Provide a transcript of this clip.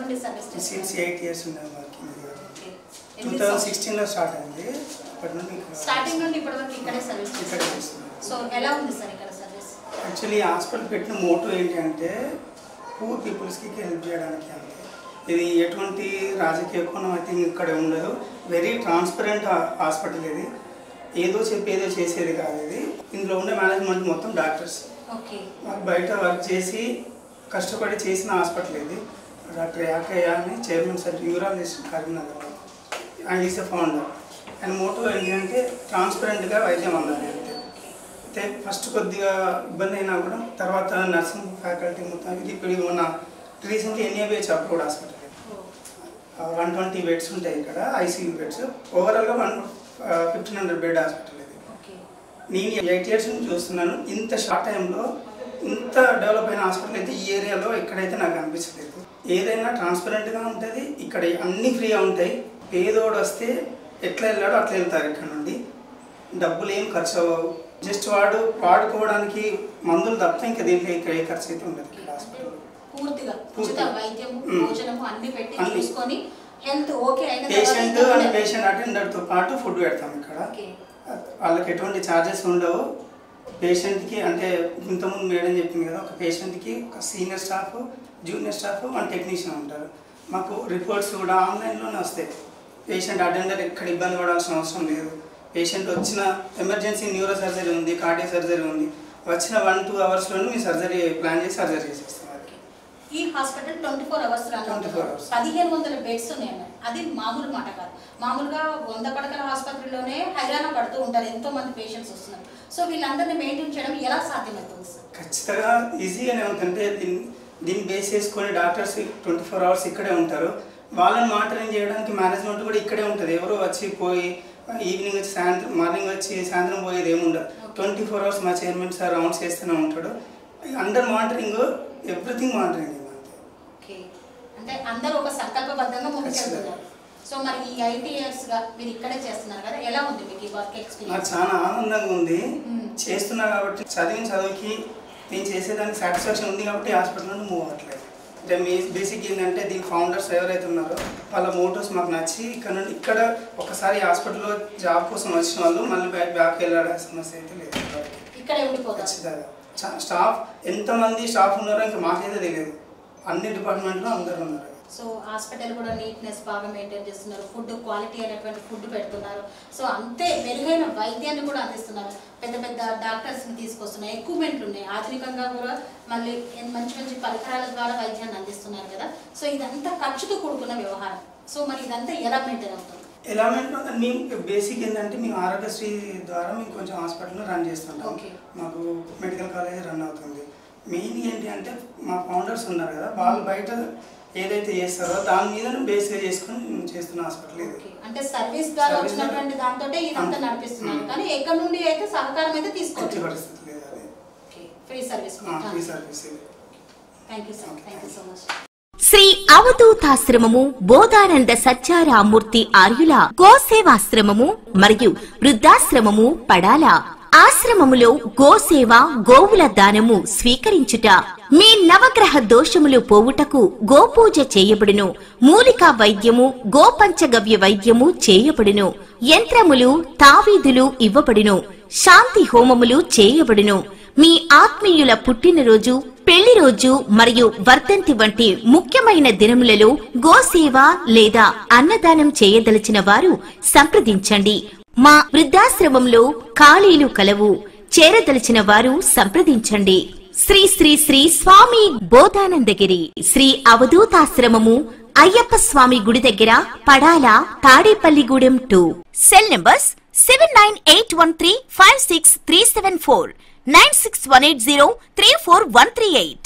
నుండి సర్వీస్ చేస్తున్నారు? Since 8 years ఉన్నాను వర్కింగ్. 2016 లో స్టార్ట్ అయింది. అప్పటి నుండి స్టార్టింగ్ నుండి ఇప్పటి వరకు ఇక్కడే సర్వీస్ చేస్తున్నారు. సో ఎలా ఉంది సార్ ఇక్కడ సర్వీస్? యాక్చువల్లీ హాస్పిటల్ పెట్టిన మోటో ఏంటంటే పూర్ పీపుల్స్కి హెల్ప్ చేయడానికి. అంతే, ఇది ఎటువంటి రాజకీయ కోణం అయితే ఇక్కడ ఉండదు. వెరీ ట్రాన్స్పరెంట్ హాస్పిటల్ ఇది. ఏదో చెప్పి ఏదో చేసేది కాదు ఇది. ఇందులో ఉండే మేనేజ్మెంట్ మొత్తం డాక్టర్స్ బయట వర్క్ చేసి కష్టపడి చేసిన హాస్పిటల్ ఇది. డాక్టర్ యాకయ్య అని చైర్మన్ సార్, యూరాలజిస్ట్ కరీంనగర్, ఆయన is the founder. And motto ఏంటంటే ట్రాన్స్పరెంట్గా వైద్యం అందాలి అంతే. అయితే ఫస్ట్ కొద్దిగా ఇబ్బంది అయినా కూడా తర్వాత నర్సింగ్ ఫ్యాకల్టీ మొత్తం ఇది ఇప్పుడు మన recently NABH approved hospital. 120 beds ఉంటాయి ఇక్కడ, ICU బెడ్స్. ఓవరాల్గా 1500 బెడ్ హాస్పిటల్ ఇది. నేను 8 years నుంచి చూస్తున్నాను. ఇంత షార్ట్ టైంలో ఇంత డెవలప్ అయిన హాస్పిటల్ అయితే ఈ ఏరియాలో ఎక్కడైతే నాకు అనిపించలేదు. ఏదైనా ట్రాన్స్పరెంట్గా ఉంటుంది, ఇక్కడ అన్నీ ఫ్రీగా ఉంటాయి. పేదోడు వస్తే ఎట్లా వెళ్ళాడో అట్లా వెళ్తారు. ఇక్కడ నుండి డబ్బులు ఏం ఖర్చు అవ్వవు. జస్ట్ వాడుకోవడానికి మందులు తప్ప ఇంకా దీంట్లో ఇక్కడ ఏ ఖర్చు అయితే ఉండదు. ఇక్కడ హాస్పిటల్ పూర్తిగా ఉచిత వైద్యం, భోజనము అన్ని పెట్టి చూసుకొని హెల్త్ ఓకే అయిన పేషెంట్ అండ్ పేషెంట్ అటెండర్తో పాటు ఫుడ్ పెడతాం ఇక్కడ. వాళ్ళకి ఎటువంటి ఛార్జెస్ ఉండవు. పేషెంట్కి అంటే ఇంతకుముందు మేడం చెప్పింది కదా, ఒక పేషెంట్కి ఒక senior staff, junior staff, 1 technician ఉంటారు. మాకు రిపోర్ట్స్ కూడా ఆన్లైన్లోనే వస్తాయి. పేషెంట్ అటెండర్ ఎక్కడ ఇబ్బంది పడాల్సిన అవసరం లేదు. పేషెంట్ వచ్చిన ఎమర్జెన్సీ న్యూరో సర్జరీ ఉంది, కార్డియో సర్జరీ ఉంది, వచ్చిన 1-2 అవర్స్లోనే మీ సర్జరీ ప్లాన్ చేసి సర్జరీ చేసేస్తాం. ఈ హాస్పిటల్ 24 hours 1500 బెడ్స్ ఉన్నాయి. అది మామూలు మాట కాదు. మామూలుగా 100 పడకల ఆసుపత్రిలోనే హైరాణ పడుతూ ఉంటారు, ఎంతో మంది పేషెంట్స్ వస్తున్నారు. సో వీళ్ళందరినీ మెయింటైన్ చేయడం ఎలా సాధ్యమవుతుంది సార్? ఖచ్చితంగా ఈజీగానే ఉంటుంది. దీన్ని బేస్ చేసుకొని డాక్టర్స్ 24 hours ఇక్కడే ఉంటారు. వాళ్ళని మానిటరింగ్ చేయడానికి మేనేజ్మెంట్ కూడా ఇక్కడే ఉంటుంది. ఎవరో వచ్చి పోయి ఈవినింగ్ వచ్చి సాయంత్రం, మార్నింగ్ వచ్చి సాయంత్రం పోయేది ఏముండదు. 24 hours మా చైర్మన్ సార్ రౌండ్స్ చేస్తూనే ఉంటాడు. Under monitoring, everything monitoring. అంటే అందరూ ఒక సంకల్పబద్ధంగా ముందుకెళ్తున్నారు. సో మరి ఈ 8 years గా మీరు ఇక్కడే చేస్తున్నారు కదా, ఎలా ఉంది మీకు ఈ వర్క్ ఎక్స్పీరియన్స్? నాకు చాలా ఆనందంగా ఉంది. చేస్తున్నా కాబట్టి చదువుకి నేను చేసేదానికి సాటిస్ఫాక్షన్ ఉంది కాబట్టి హాస్పిటల్ నుండి మూవ్ అవ్వట్లేదు. అంటే మీ బేసిక్ ఏంటంటే దీని ఫౌండర్స్ ఎవరైతే ఉన్నారో వాళ్ళ మోటోస్ మాకు నచ్చి ఇక్కడ ఒకసారి హాస్పిటల్లో జాబ్ కోసం వచ్చిన వాళ్ళు మళ్ళీ బ్యాక్ వెళ్ళాడే సమస్య అయితే లేదు. ఇక్కడే ఉండిపోతారు ఖచ్చితంగా. స్టాఫ్ ఎంతమంది స్టాఫ్ ఉన్నారో ఇంకా మాకైతే తెలియదు. అన్ని డిపార్ట్మెంట్లో అందరూ ఉన్నారు. సో హాస్పిటల్ కూడా నీట్నెస్ బాగా మెయింటైన్ చేస్తున్నారు. ఫుడ్ క్వాలిటీ అయినటువంటి ఫుడ్ పెడుతున్నారు. సో అంతే మెరుగైన వైద్యాన్ని కూడా అందిస్తున్నారు. పెద్ద పెద్ద డాక్టర్స్ని తీసుకొస్తున్నారు. ఎక్విప్మెంట్లు ఉన్నాయి ఆధునికంగా కూడా. మళ్ళీ మంచి మంచి పరికరాల ద్వారా వైద్యాన్ని అందిస్తున్నారు కదా. సో ఇదంతా ఖర్చుతో కూడుకున్న వ్యవహారం. సో మరి ఇదంతా ఎలా మెయింటైన్ అవుతుంది? ఎలా మెయింటైన్ మేము బేసిక్ ఏంటంటే మేము ఆరోగ్యశ్రీ ద్వారా మేము కొంచెం హాస్పిటల్ని రన్ చేస్తుంటాం. మాకు మెడికల్ కాలేజ్ రన్ అవుతుంది. మెయిన్ ఏంటి అంటే మా ఫౌండర్స్ ఉన్నారు కదా, వాళ్ళు బయట ఏదైతే చేస్తారో దాని మీద బేస్గా చేసుకుని చేస్తున్న హాస్పిటల్ ఇది. అంటే సర్వీస్ ద్వారా వచ్చినటువంటి దాంతో ఇదంతా నడిపిస్తున్నారు. కానీ ఎక్కడ నుండి అయితే సహకారం అయితే తీసుకోవచ్చు పరిస్థితి లేదు. అది free service. Free service. Thank you sir, thank you so much. Shri అవధూతాశ్రమము, బోధానంద సత్యారామూర్తి ఆర్యుల గోసేవాశ్రమము మరియు వృద్ధాశ్రమము పడాల. ఆశ్రమములో గోసేవ, గోవుల దానము స్వీకరించుట, మీ నవగ్రహ దోషములు పోవుటకు గోపూజ చేయబడును. మూలికా వైద్యము, గోపంచగవ్య వైద్యము చేయబడును. యంత్రములు, తావీదులు ఇవ్వబడును. శాంతి హోమములు చేయబడును. మీ ఆత్మీయుల పుట్టినరోజు, పెళ్లి రోజు మరియు వర్ధంతి వంటి ముఖ్యమైన దినములలో గోసేవ లేదా అన్నదానం చేయదలిచిన వారు సంప్రదించండి. మా వృద్ధాశ్రమంలో ఖాళీలు కలవు. చేరదలిచిన వారు సంప్రదించండి. శ్రీ శ్రీ శ్రీ స్వామి బోధానందగిరి శ్రీ అవధూతాశ్రమము, అయ్యప్ప స్వామి గుడి దగ్గర, పడాల, తాడేపల్లిగూడెం 2. Cell numbers 7981356374, 96180341138.